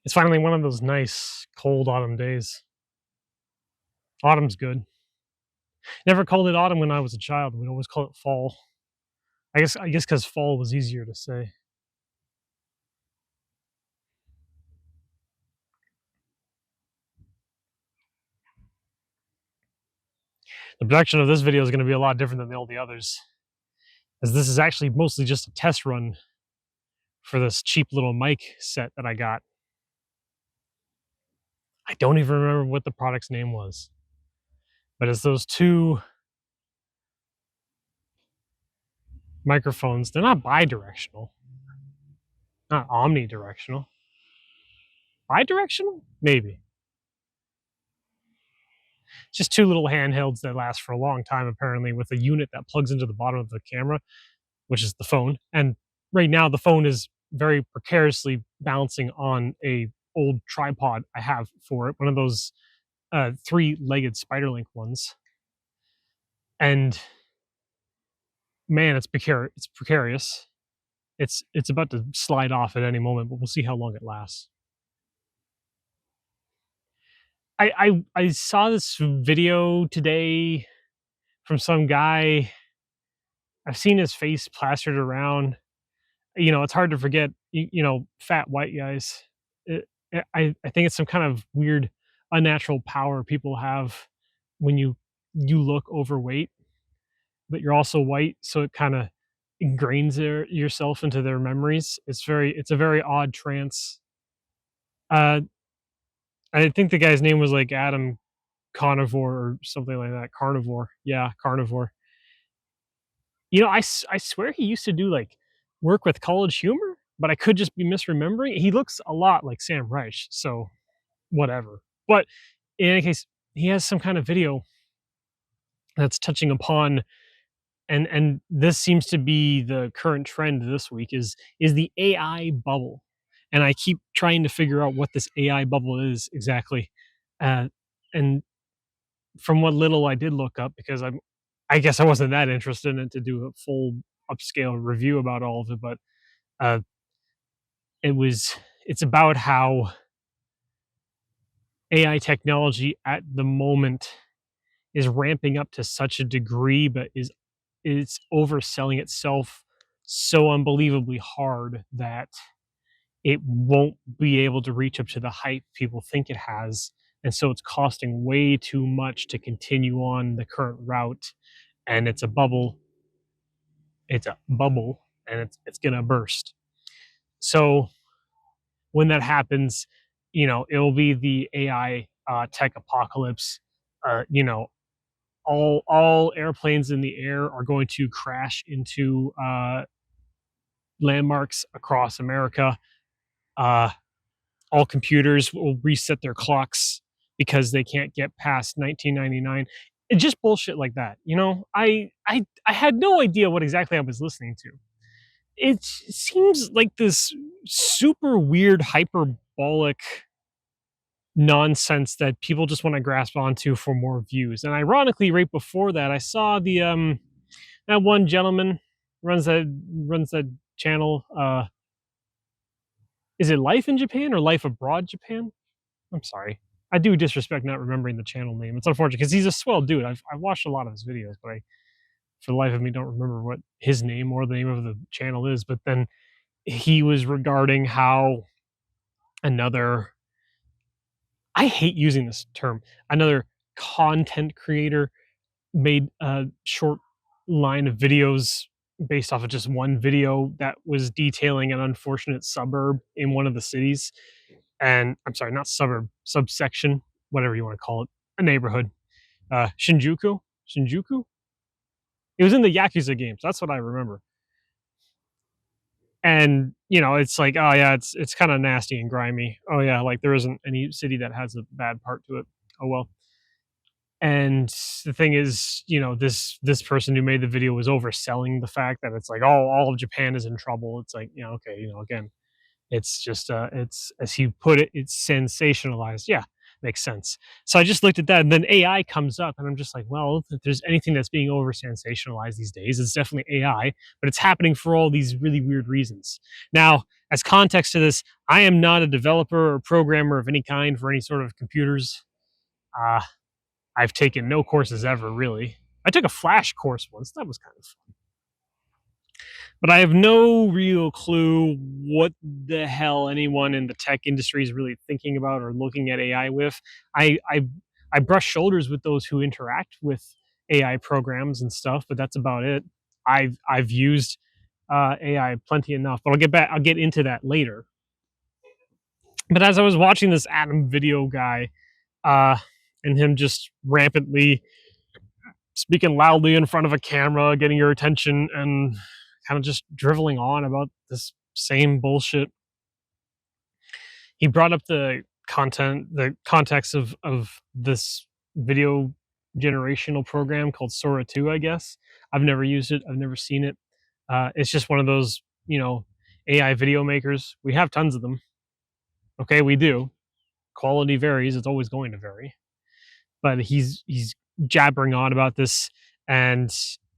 It's finally one of those nice cold autumn days. Autumn's good. Never called it autumn when I was a child. We'd always call it fall. I guess because fall was easier to say. The production of this video is going to be a lot different than all the others, as this is actually mostly just a test run for this cheap little mic set that I got. I don't even remember what the product's name was, but it's those two microphones. They're not bi-directional, not omnidirectional. Bi-directional? Maybe. Just two little handhelds that last for a long time, apparently, with a unit that plugs into the bottom of the camera, which is the phone. And right now, the phone is very precariously balancing on a old tripod I have for it, one of those three-legged Spiderlink ones. And man, it's precarious. It's about to slide off at any moment, but we'll see how long it lasts. I saw this video today from some guy. I've seen his face plastered around. It's hard to forget, fat white guys. I think it's some kind of weird unnatural power people have when you look overweight, but you're also white, so it kind of ingrains yourself into their memories. It's a very odd trance. I think the guy's name was like Adam Carnivore or something like that. Carnivore, yeah, Carnivore. I swear he used to do like work with College Humor, but I could just be misremembering. He looks a lot like Sam Reich, so whatever. But in any case, he has some kind of video that's touching upon, and this seems to be the current trend this week is the AI bubble. And I keep trying to figure out what this AI bubble is exactly. And from what little I did look up, because I guess I wasn't that interested in it to do a full upscale review about all of it, but it's about how AI technology at the moment is ramping up to such a degree, but it's overselling itself so unbelievably hard that it won't be able to reach up to the hype people think it has. And so it's costing way too much to continue on the current route. And it's a bubble. It's a bubble, and it's gonna burst. So when that happens, it'll be the AI tech apocalypse. All airplanes in the air are going to crash into landmarks across America. All computers will reset their clocks because they can't get past 1999. It's just bullshit like that. I had no idea what exactly I was listening to. It seems like this super weird hyperbolic nonsense that people just want to grasp onto for more views. And ironically, right before that, I saw the that one gentleman runs that channel. Is it Life in Japan or Life Abroad Japan? I'm sorry. I do disrespect not remembering the channel name. It's unfortunate because he's a swell dude. I've watched a lot of his videos, but for the life of me, don't remember what his name or the name of the channel is. But then he was regarding how another, I hate using this term, another content creator made a short line of videos based off of just one video that was detailing an unfortunate suburb in one of the cities. And I'm sorry, not suburb, subsection, whatever you want to call it, a neighborhood. Shinjuku? It was in the Yakuza games. That's what I remember. And it's like, oh yeah, it's kind of nasty and grimy. Oh yeah, like there isn't any city that has a bad part to it. Oh well. And the thing is, this person who made the video was overselling the fact that it's like, oh, all of Japan is in trouble. It's like, okay, again, it's just it's, as he put it, it's sensationalized. Yeah, makes sense. So I just looked at that, and then AI comes up, and I'm just like, well, if there's anything that's being over sensationalized these days, it's definitely AI, but it's happening for all these really weird reasons. Now, as context to this, I am not a developer or programmer of any kind for any sort of computers. Uh, I've taken no courses ever, really. I took a Flash course once. That was kind of fun. But I have no real clue what the hell anyone in the tech industry is really thinking about or looking at AI with. I I, I brush shoulders with those who interact with AI programs and stuff, but that's about it. I've used AI plenty enough, but I'll get into that later. But as I was watching this Adam video guy, uh, and him just rampantly speaking loudly in front of a camera, getting your attention, and kind of just driveling on about this same bullshit. He brought up the context of this video generational program called Sora 2, I guess. I've never used it, I've never seen it. It's just one of those, AI video makers. We have tons of them. Okay, we do. Quality varies, it's always going to vary. But he's jabbering on about this, and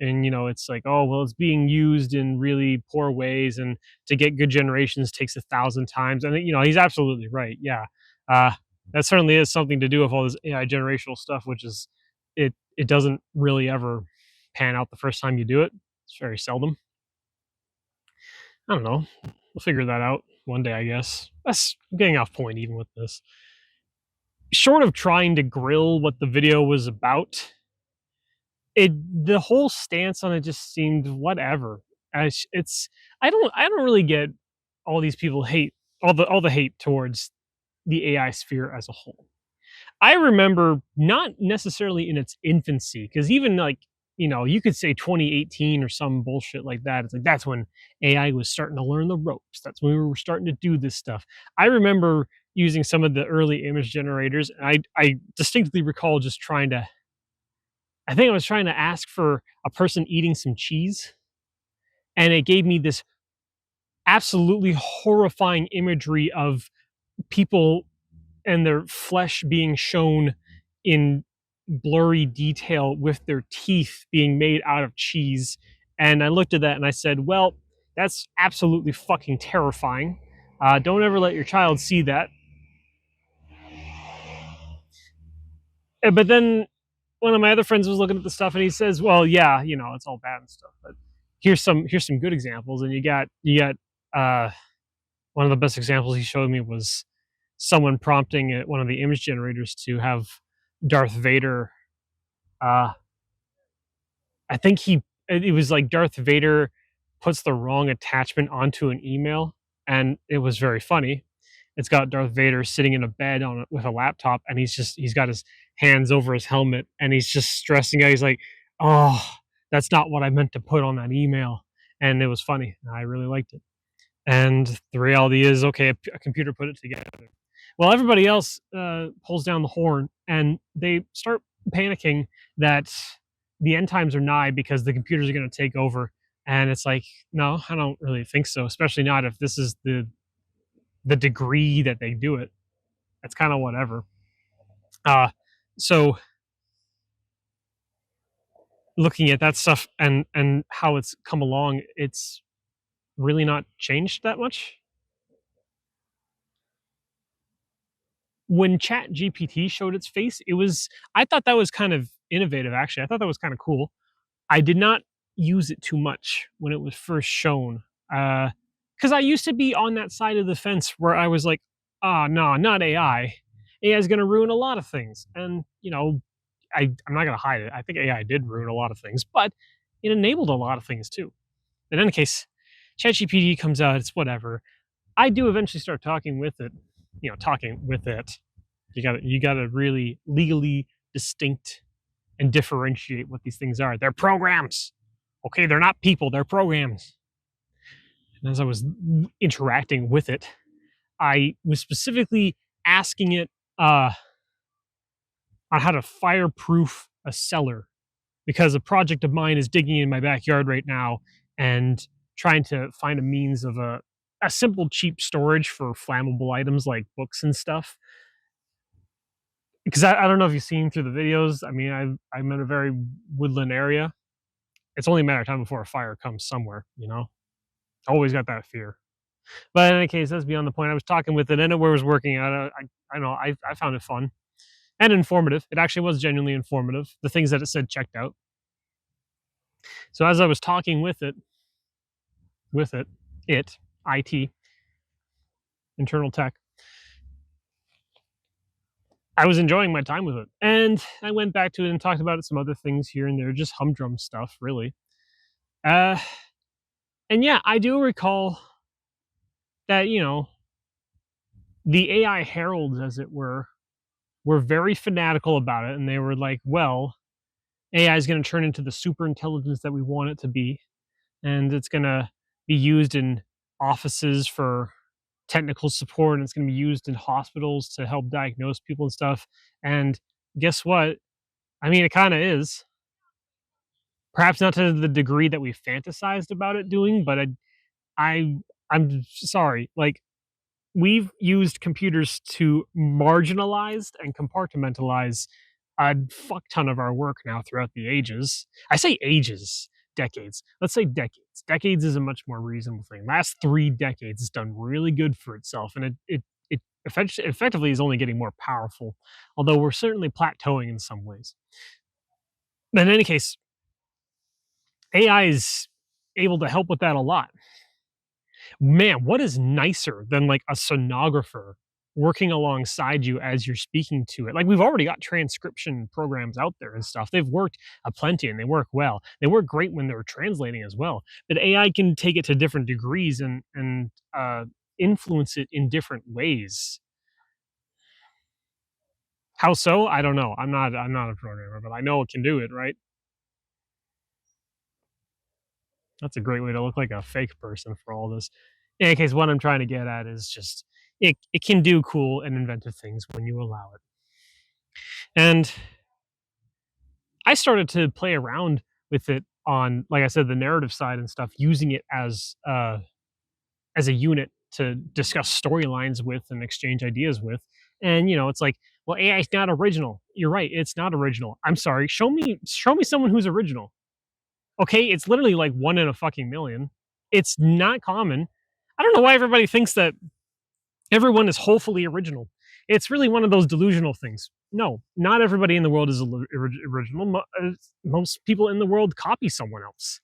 it's like, oh well, it's being used in really poor ways, and to get good generations takes 1,000 times, and he's absolutely right. Yeah, uh that certainly is something to do with all this AI generational stuff, which is it doesn't really ever pan out the first time you do it. It's very seldom. I don't know, we'll figure that out one day, I guess. That's getting off point even with this. Short of trying to grill what the video was about, it the whole stance on it just seemed whatever. As it's I don't really get all these people hate all the hate towards the AI sphere as a whole. I remember not necessarily in its infancy, because even like, you could say 2018 or some bullshit like that. It's like that's when AI was starting to learn the ropes. That's when we were starting to do this stuff. I remember using some of the early image generators, and I distinctly recall just trying to I think I was trying to ask for a person eating some cheese, and it gave me this absolutely horrifying imagery of people and their flesh being shown in blurry detail with their teeth being made out of cheese. And I looked at that and I said, well, that's absolutely fucking terrifying. Don't ever let your child see that. But then one of my other friends was looking at the stuff and he says, well, yeah, it's all bad and stuff, but here's some good examples. And you got uh one of the best examples he showed me was someone prompting one of the image generators to have Darth Vader. uh I think it was like Darth Vader puts the wrong attachment onto an email, and it was very funny. It's got Darth Vader sitting in a bed with a laptop, and he's got his hands over his helmet, and he's just stressing out. He's like, "Oh, that's not what I meant to put on that email," and it was funny. I really liked it. And the reality is, okay, a computer put it together. Well, everybody else pulls down the horn, and they start panicking that the end times are nigh because the computers are going to take over. And it's like, no, I don't really think so. Especially not if this is the degree that they do it. It's kind of whatever. So looking at that stuff and how it's come along, it's really not changed that much. When Chat GPT showed its face, I thought that was kind of innovative, actually. I thought that was kind of cool. I did not use it too much when it was first shown. Because I used to be on that side of the fence where I was like, oh, no, not AI. AI is going to ruin a lot of things. And, I'm not going to hide it. I think AI did ruin a lot of things, but it enabled a lot of things too. In any case, ChatGPT comes out, it's whatever. I do eventually start talking with it. Talking with it. You gotta really legally distinct and differentiate what these things are. They're programs. Okay, they're not people, they're programs. And as I was interacting with it, I was specifically asking it on how to fireproof a cellar, because a project of mine is digging in my backyard right now and trying to find a means of a simple cheap storage for flammable items like books and stuff. because I don't know if you've seen through the videos. I mean, I'm in a very woodland area. It's only a matter of time before a fire comes somewhere, you know? Always got that fear. But in any case, that's beyond the point. I was talking with it, and it was working out. I know I found it fun and informative. It actually was genuinely informative. The things that it said checked out. So as I was talking with it, internal tech, I was enjoying my time with it, and I went back to it and talked about some other things here and there, just humdrum stuff, really. Uh, and yeah, I do recall that the AI heralds, as it were very fanatical about it, and they were like, "Well, AI is going to turn into the super intelligence that we want it to be, and it's going to be used in offices for technical support, and it's going to be used in hospitals to help diagnose people and stuff." And guess what? I mean, it kind of is. Perhaps not to the degree that we fantasized about it doing, but I I'm sorry. Like, we've used computers to marginalize and compartmentalize a fuck ton of our work now throughout the ages. I say ages, decades. Let's say decades. Decades is a much more reasonable thing. Last 3 decades has done really good for itself, and it effectively is only getting more powerful. Although we're certainly plateauing in some ways. But in any case, AI is able to help with that a lot. Man, what is nicer than like a sonographer working alongside you as you're speaking to it? Like, we've already got transcription programs out there and stuff. They've worked aplenty and they work well. They work great when they're translating as well. But AI can take it to different degrees and influence it in different ways. How so? I don't know. I'm not a programmer, but I know it can do it, right? That's a great way to look like a fake person for all this. In any case, what I'm trying to get at is just it can do cool and inventive things when you allow it. And I started to play around with it on, like I said, the narrative side and stuff, using it as a unit to discuss storylines with and exchange ideas with. And it's like, well, AI is not original. You're right, it's not original. I'm sorry. Show me someone who's original. Okay, it's literally like one in a fucking million. It's not common. I don't know why everybody thinks that everyone is wholly original. It's really one of those delusional things. No, not everybody in the world is original. Most people in the world copy someone else.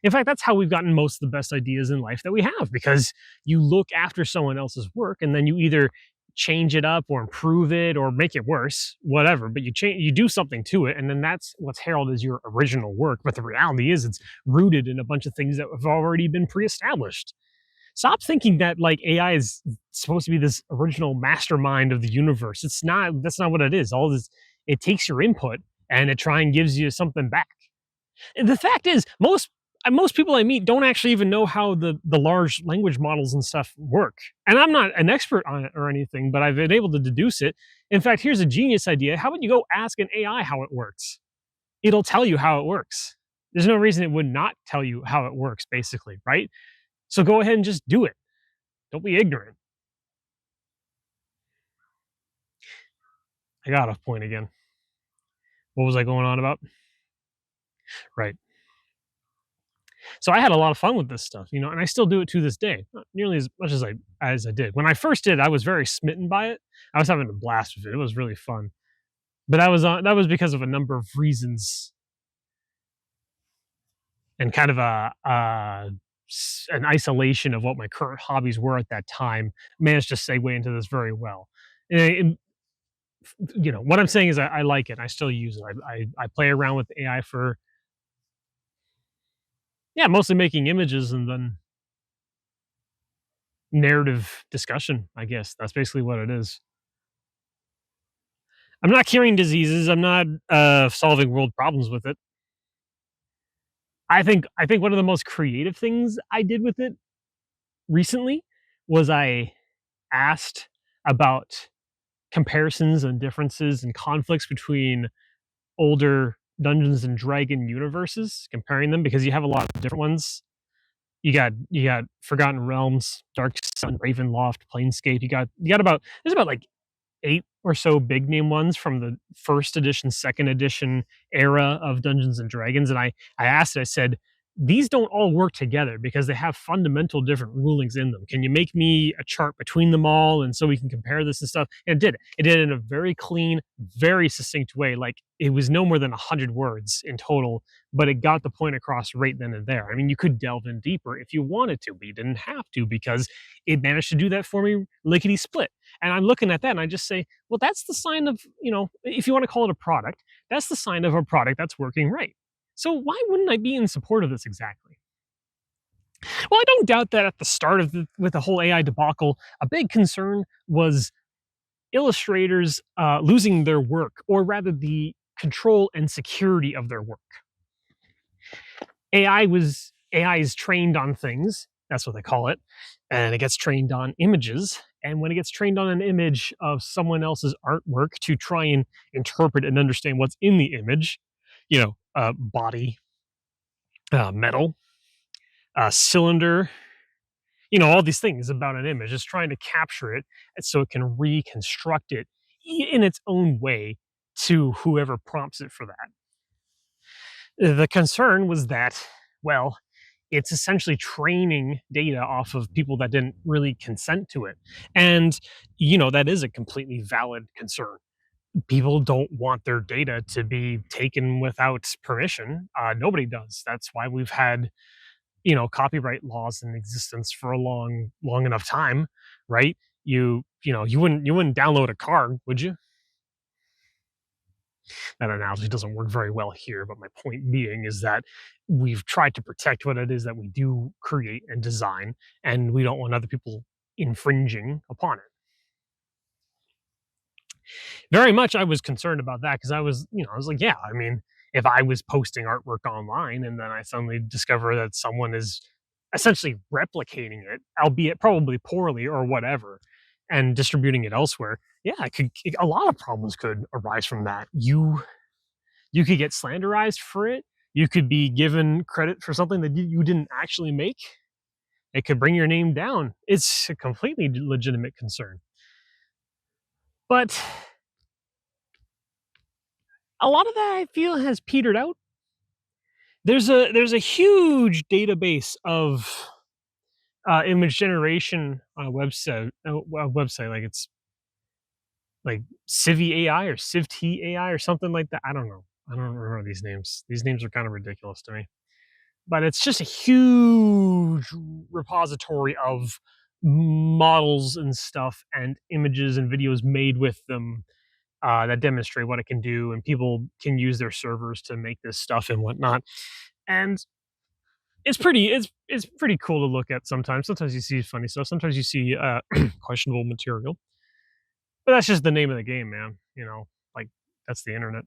In fact, that's how we've gotten most of the best ideas in life that we have, because you look after someone else's work and then you either change it up or improve it or make it worse, whatever, but you do something to it, and then that's what's heralded as your original work. But the reality is it's rooted in a bunch of things that have already been pre-established. Stop thinking that like AI is supposed to be this original mastermind of the universe. It's not. That's not what it is. All this, it takes your input and it try and gives you something back. And the fact is, most people I meet don't actually even know how the large language models and stuff work. And I'm not an expert on it or anything, but I've been able to deduce it. In fact, here's a genius idea. How about you go ask an AI how it works? It'll tell you how it works. There's no reason it would not tell you how it works, basically, right? So go ahead and just do it. Don't be ignorant. I got off point again. What was I going on about? Right. So I had a lot of fun with this stuff, and I still do it to this day. Not nearly as much as I did. When I first did, I was very smitten by it. I was having a blast with it. It was really fun. But that was because of a number of reasons and kind of an isolation of what my current hobbies were at that time. Managed to segue into this very well. And what I'm saying is I like it. I still use it. I play around with AI for, yeah, mostly making images and then narrative discussion. I guess that's basically what it is. I'm not curing diseases. I'm not solving world problems with it. I think one of the most creative things I did with it recently was I asked about comparisons and differences and conflicts between older Dungeons and Dragon universes, comparing them, because you have a lot of different ones. You got Forgotten Realms, Dark Sun, Ravenloft, Planescape. You got about there's about like 8 or so big name ones from the first edition, second edition era of Dungeons and Dragons, and I asked it, I said, "These don't all work together because they have fundamental different rulings in them. Can you make me a chart between them all, and so we can compare this and stuff?" And it did. It did it in a very clean, very succinct way. Like, it was no more than 100 words in total, but it got the point across right then and there. I mean, you could delve in deeper if you wanted to, but you didn't have to because it managed to do that for me lickety split. And I'm looking at that and I just say, well, that's the sign of, if you want to call it a product, that's the sign of a product that's working right. So why wouldn't I be in support of this exactly? Well, I don't doubt that at the start of with the whole AI debacle, a big concern was illustrators losing their work, or rather the control and security of their work. AI is trained on things. That's what they call it, and it gets trained on images. And when it gets trained on an image of someone else's artwork to try and interpret and understand what's in the image, body, metal, cylinder, all these things about an image, is trying to capture it so it can reconstruct it in its own way to whoever prompts it for that. The concern was that, well, it's essentially training data off of people that didn't really consent to it. And, that is a completely valid concern. People don't want their data to be taken without permission. Nobody does. That's why we've had, copyright laws in existence for a long enough time, right? You wouldn't download a car, would you? That analogy doesn't work very well here, but my point being is that we've tried to protect what it is that we do create and design, and we don't want other people infringing upon it. Very much I was concerned about that because I was like, yeah, I mean, if I was posting artwork online and then I suddenly discover that someone is essentially replicating it, albeit probably poorly or whatever, and distributing it elsewhere, yeah, a lot of problems could arise from that. You could get slanderized for it. You could be given credit for something that you didn't actually make. It could bring your name down. It's a completely legitimate concern. But a lot of that I feel has petered out. There's a huge database of image generation on a website, like it's like Civi AI or CivT AI or something like that. I don't know. I don't remember these names. These names are kind of ridiculous to me. But it's just a huge repository of models and stuff and images and videos made with them that demonstrate what it can do, and people can use their servers to make this stuff and whatnot. And it's pretty cool to look at sometimes. Sometimes you see funny stuff. Sometimes you see questionable material. But that's just the name of the game, man. Like, that's the internet.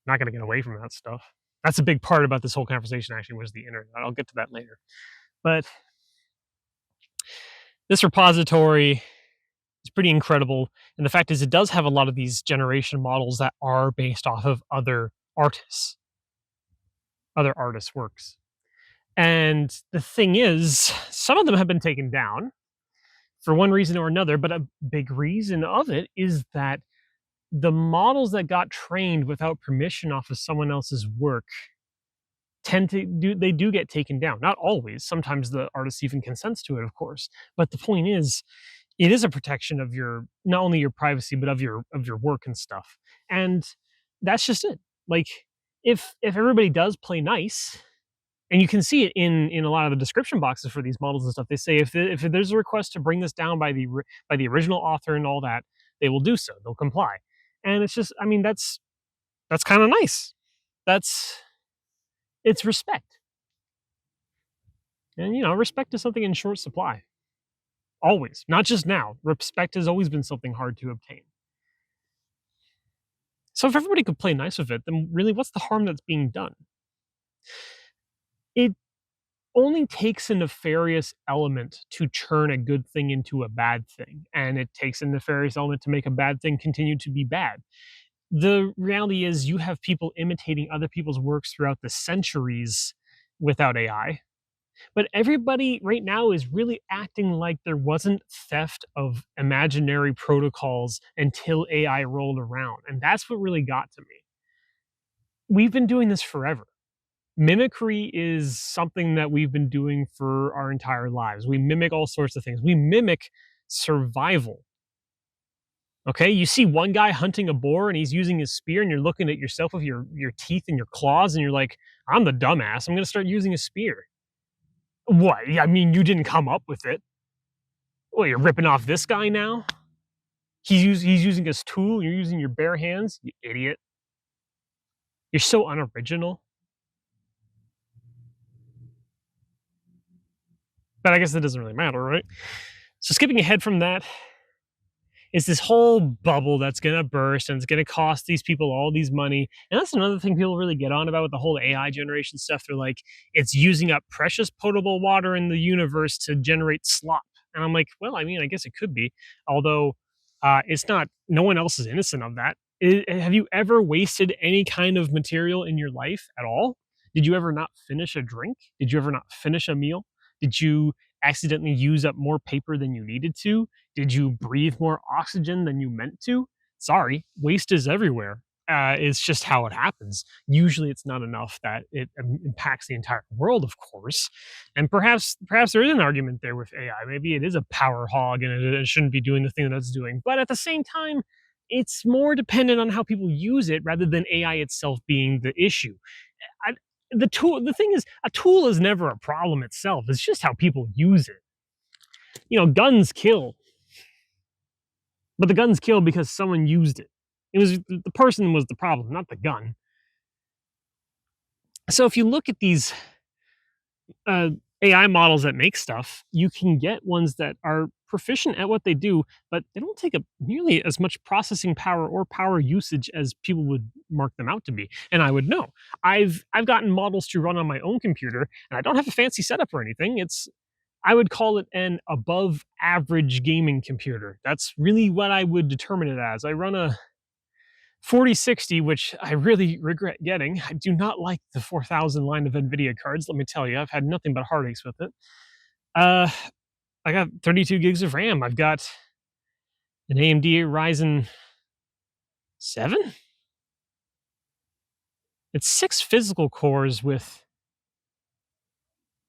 Not gonna get away from that stuff. That's a big part about this whole conversation actually, was the internet. I'll get to that later. But this repository is pretty incredible. And the fact is, it does have a lot of these generation models that are based off of other artists' works. And the thing is, some of them have been taken down for one reason or another, but a big reason of it is that the models that got trained without permission off of someone else's work do get taken down. Not always. Sometimes the artist even consents to it, of course. But the point is, it is a protection of your, not only your privacy, but of your work and stuff. And that's just it. Like, if everybody does play nice, and you can see it in a lot of the description boxes for these models and stuff, they say if there's a request to bring this down by the original author and all that, they will do so. They'll comply. And it's just, I mean, that's kind of nice. It's respect. And respect is something in short supply. Always, not just now. Respect has always been something hard to obtain. So if everybody could play nice with it, then really, what's the harm that's being done? It only takes a nefarious element to turn a good thing into a bad thing, and it takes a nefarious element to make a bad thing continue to be bad. The reality is, you have people imitating other people's works throughout the centuries without AI. But everybody right now is really acting like there wasn't theft of imaginary protocols until AI rolled around, and that's what really got to me. We've been doing this forever. Mimicry is something that we've been doing for our entire lives. We mimic all sorts of things. We mimic survival. Okay, you see one guy hunting a boar and he's using his spear, and you're looking at yourself with your teeth and your claws, and you're like, "I'm the dumbass. I'm going to start using a spear." What? Yeah, I mean, you didn't come up with it. Well, you're ripping off this guy now. He's using his tool. You're using your bare hands. You idiot. You're so unoriginal. But I guess that doesn't really matter, right? So skipping ahead from that, is this whole bubble that's going to burst and it's going to cost these people all these money. And that's another thing people really get on about with the whole AI generation stuff. They're like, it's using up precious potable water in the universe to generate slop. And I'm like, well, I mean, I guess it could be, although it's not, no one else is innocent of that. Have you ever wasted any kind of material in your life at all? Did you ever not finish a drink? Did you ever not finish a meal? Did you accidentally use up more paper than you needed to? Did you breathe more oxygen than you meant to? Sorry, waste is everywhere. It's just how it happens. Usually, it's not enough that it impacts the entire world, of course. And perhaps there is an argument there with AI. Maybe it is a power hog and it shouldn't be doing the thing that it's doing. But at the same time, it's more dependent on how people use it rather than AI itself being the issue. I, the thing is, a tool is never a problem itself. It's just how people use it. Guns kill, but the guns kill because someone used it. It was the person was the problem, not the gun. So if you look at these uh, AI models that make stuff, you can get ones that are proficient at what they do, but they don't take up nearly as much processing power or power usage as people would mark them out to be. And I would know. I've gotten models to run on my own computer, and I don't have a fancy setup or anything. I would call it an above average gaming computer. That's really what I would determine it as. I run a 4060, which I really regret getting. I do not like the 4000 line of NVIDIA cards, let me tell you. I've had nothing but heartaches with it. Uh, I got 32 gigs of RAM. I've got an AMD Ryzen 7. It's 6 physical cores with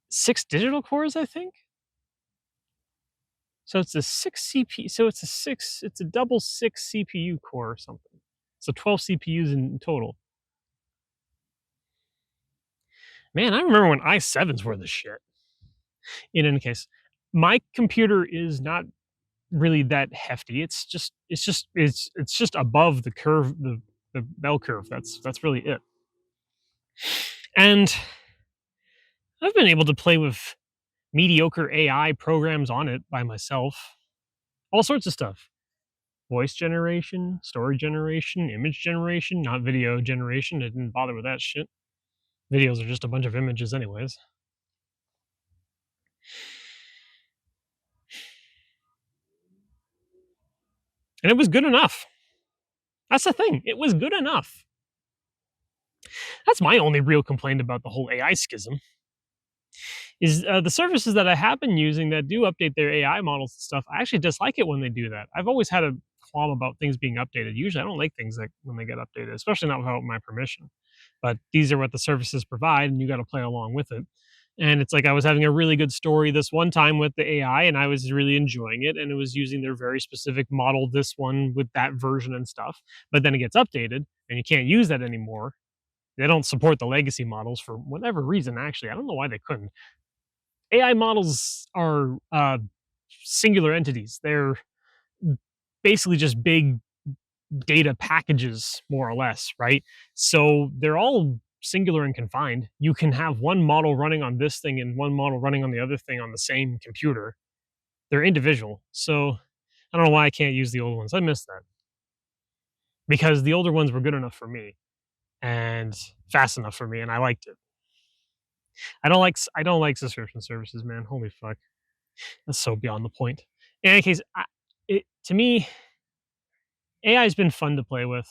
6 digital cores, I think. So it's a 6 CPU. So it's a double 6 CPU core or something. So 12 CPUs in total. Man, I remember when i7s were the shit. In any case, my computer is not really that hefty. It's just above the curve, the bell curve. That's really it. And I've been able to play with mediocre AI programs on it by myself. All sorts of stuff. Voice generation, story generation, image generation, not video generation. I didn't bother with that shit. Videos are just a bunch of images anyways. And it was good enough. That's the thing. It was good enough. That's my only real complaint about the whole AI schism. Is the services that I have been using that do update their AI models and stuff. I actually dislike it when they do that. I've always had a qualm about things being updated. Usually, I don't like things that when they get updated, especially not without my permission. But these are what the services provide, and you got to play along with it. And it's like I was having a really good story this one time with the AI, and I was really enjoying it, and it was using their very specific model, this one with that version and stuff. But then it gets updated, and you can't use that anymore. They don't support the legacy models for whatever reason. Actually, I don't know why they couldn't. AI models are singular entities. They're basically just big data packages, more or less, right? So they're all singular and confined. You can have one model running on this thing and one model running on the other thing on the same computer. They're individual. So I don't know why I can't use the old ones. I miss that because the older ones were good enough for me and fast enough for me, and I liked it. I don't like subscription services, man. Holy fuck. That's so beyond the point. In any case, to me, AI has been fun to play with,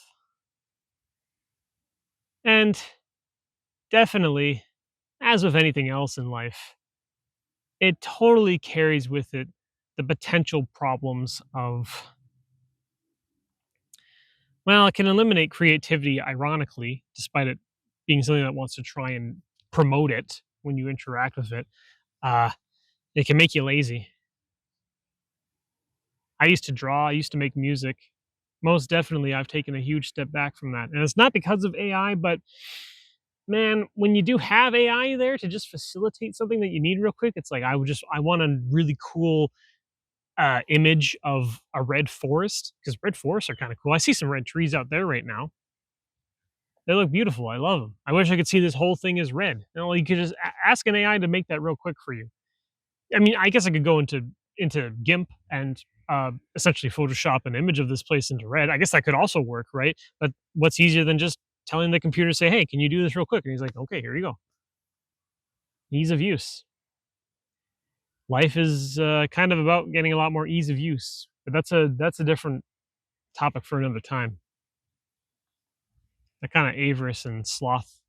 and definitely, as with anything else in life, it totally carries with it the potential problems of, well, it can eliminate creativity, ironically, despite it being something that wants to try and promote it when you interact with it. Uh, it can make you lazy. I used to draw, I used to make music. Most definitely, I've taken a huge step back from that. And it's not because of AI, but man, when you do have AI there to just facilitate something that you need real quick, it's like I want a really cool image of a red forest because red forests are kind of cool. I see some red trees out there right now. They look beautiful. I love them. I wish I could see this whole thing as red. You could just ask an AI to make that real quick for you. I mean, I guess I could go into GIMP and essentially Photoshop an image of this place into red. I guess that could also work, right? But what's easier than just telling the computer, say, "Hey, can you do this real quick?" And he's like, "Okay, here you go." Ease of use. Life is kind of about getting a lot more ease of use, but that's a different topic for another time. That kind of avarice and sloth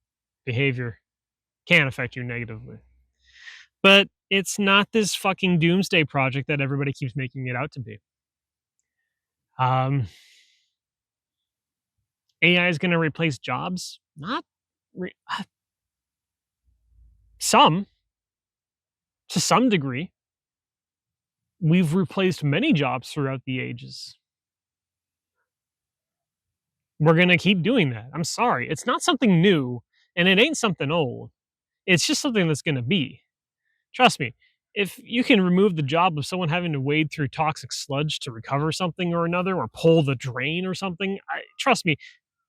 behavior can affect you negatively. But it's not this fucking doomsday project that everybody keeps making it out to be. Um, AI is going to replace jobs? Not some, to some degree. We've replaced many jobs throughout the ages. We're going to keep doing that. I'm sorry. It's not something new and it ain't something old. It's just something that's going to be. Trust me, if you can remove the job of someone having to wade through toxic sludge to recover something or another or pull the drain or something, trust me,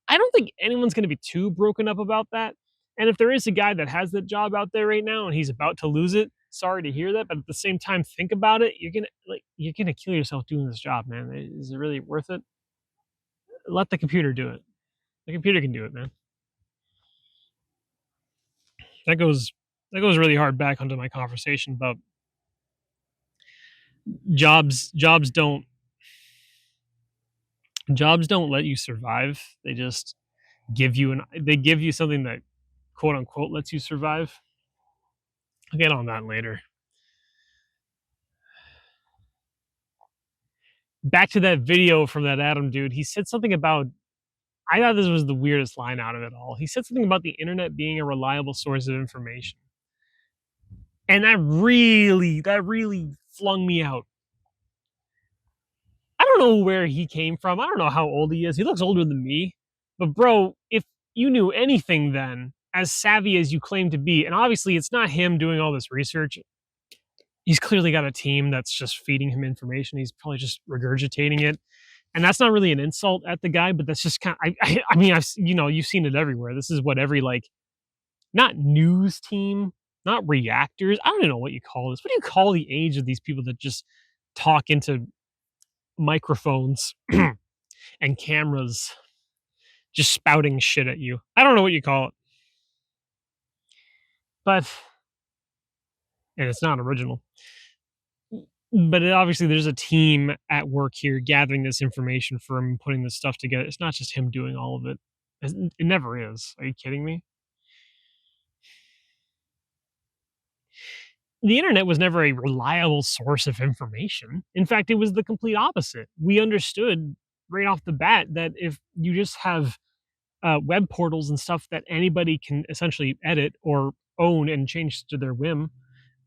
I don't think anyone's going to be too broken up about that. And if there is a guy that has that job out there right now and he's about to lose it, sorry to hear that, but at the same time, think about it. You're gonna kill yourself doing this job, man. Is it really worth it? Let the computer do it. The computer can do it, man. That goes that goes really hard back onto my conversation about jobs. Jobs don't let you survive. They just they give you something that quote unquote lets you survive. I'll get on that later. Back to that video from that Adam dude. He said something about, I thought this was the weirdest line out of it all. He said something about the internet being a reliable source of information. And that really flung me out. I don't know where he came from. I don't know how old he is. He looks older than me. But bro, if you knew anything then, as savvy as you claim to be, and obviously it's not him doing all this research. He's clearly got a team that's just feeding him information. He's probably just regurgitating it. And that's not really an insult at the guy, but that's just kind of, I mean, you've seen it everywhere. This is what every, like, not news team, not reactors. I don't even know what you call this. What do you call the age of these people that just talk into microphones and cameras, just spouting shit at you? I don't know what you call it, but, and it's not original. But obviously, there's a team at work here gathering this information for him, putting this stuff together. It's not just him doing all of it. It never is. Are you kidding me? The internet was never a reliable source of information. In fact, it was the complete opposite. We understood right off the bat that if you just have web portals and stuff that anybody can essentially edit or own and change to their whim,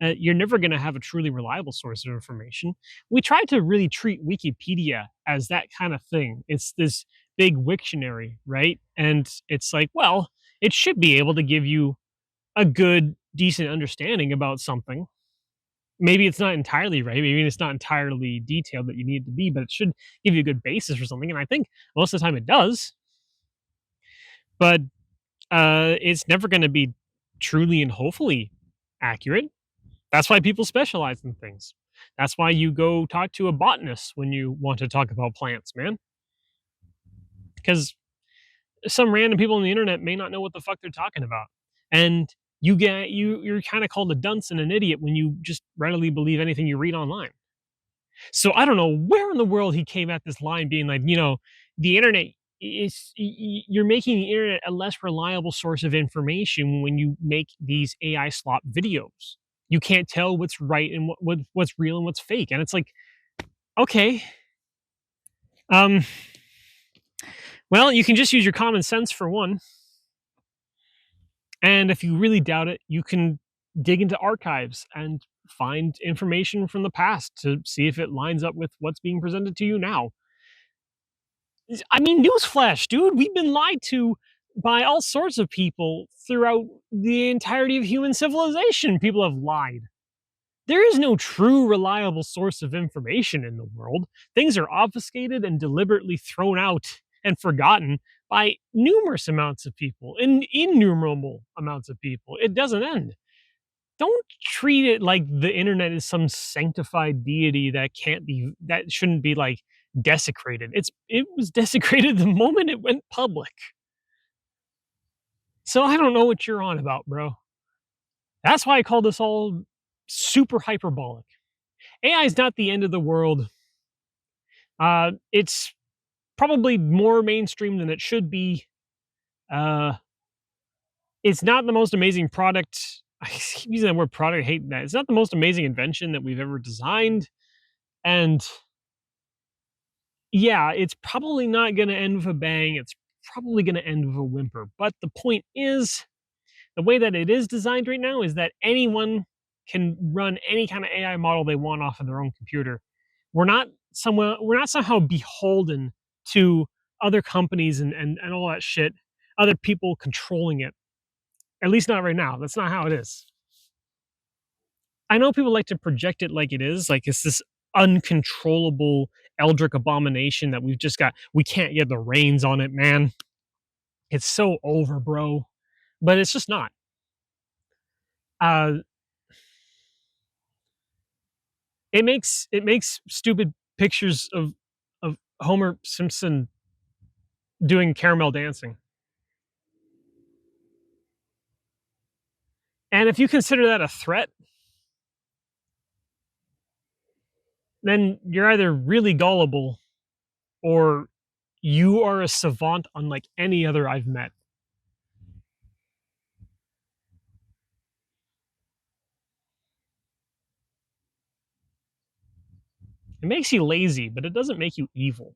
you're never going to have a truly reliable source of information. We tried to really treat Wikipedia as that kind of thing. It's this big Wiktionary, right? And it's like, well, it should be able to give you a good, decent understanding about something. Maybe it's not entirely right. Maybe it's not entirely detailed that you need it to be, but it should give you a good basis for something. And I think most of the time it does. But it's never going to be truly and hopefully accurate. That's why people specialize in things. That's why you go talk to a botanist when you want to talk about plants, man. Because some random people on the internet may not know what the fuck they're talking about. And you're kind of called a dunce and an idiot when you just readily believe anything you read online. So I don't know where in the world he came at this line being like, the internet is, you're making the internet a less reliable source of information when you make these AI slop videos. you can't tell what's right and what's real and what's fake. And it's like, okay, um, well, you can just use your common sense for one. And if you really doubt it, you can dig into archives and find information from the past to see if it lines up with what's being presented to you now. I mean, newsflash, dude, we've been lied to by all sorts of people throughout the entirety of human civilization. People have lied. There is no true reliable source of information in the world. Things are obfuscated and deliberately thrown out and forgotten by numerous amounts of people, innumerable amounts of people. It doesn't end. Don't treat it like the internet is some sanctified deity that shouldn't be like desecrated. It was desecrated the moment it went public. So I don't know what you're on about, bro. That's why I call this all super hyperbolic. AI is not the end of the world. It's probably more mainstream than it should be. Uh, it's not the most amazing product. I keep using that word product. I hate that. It's not the most amazing invention that we've ever designed. And yeah, it's probably not going to end with a bang. It's probably going to end with a whimper. But the point is, the way that it is designed right now is that anyone can run any kind of AI model they want off of their own computer. We're not somehow beholden to other companies and all that shit, other people controlling it. At least not right now. That's not how it is. I know people like to project it like it is, like it's this uncontrollable eldritch abomination that we can't get the reins on it, man. It's so over, bro. But it's just not. Uh it makes stupid pictures of Homer Simpson doing caramel dancing. And if you consider that a threat, then you're either really gullible or you are a savant unlike any other I've met. It makes you lazy, but it doesn't make you evil.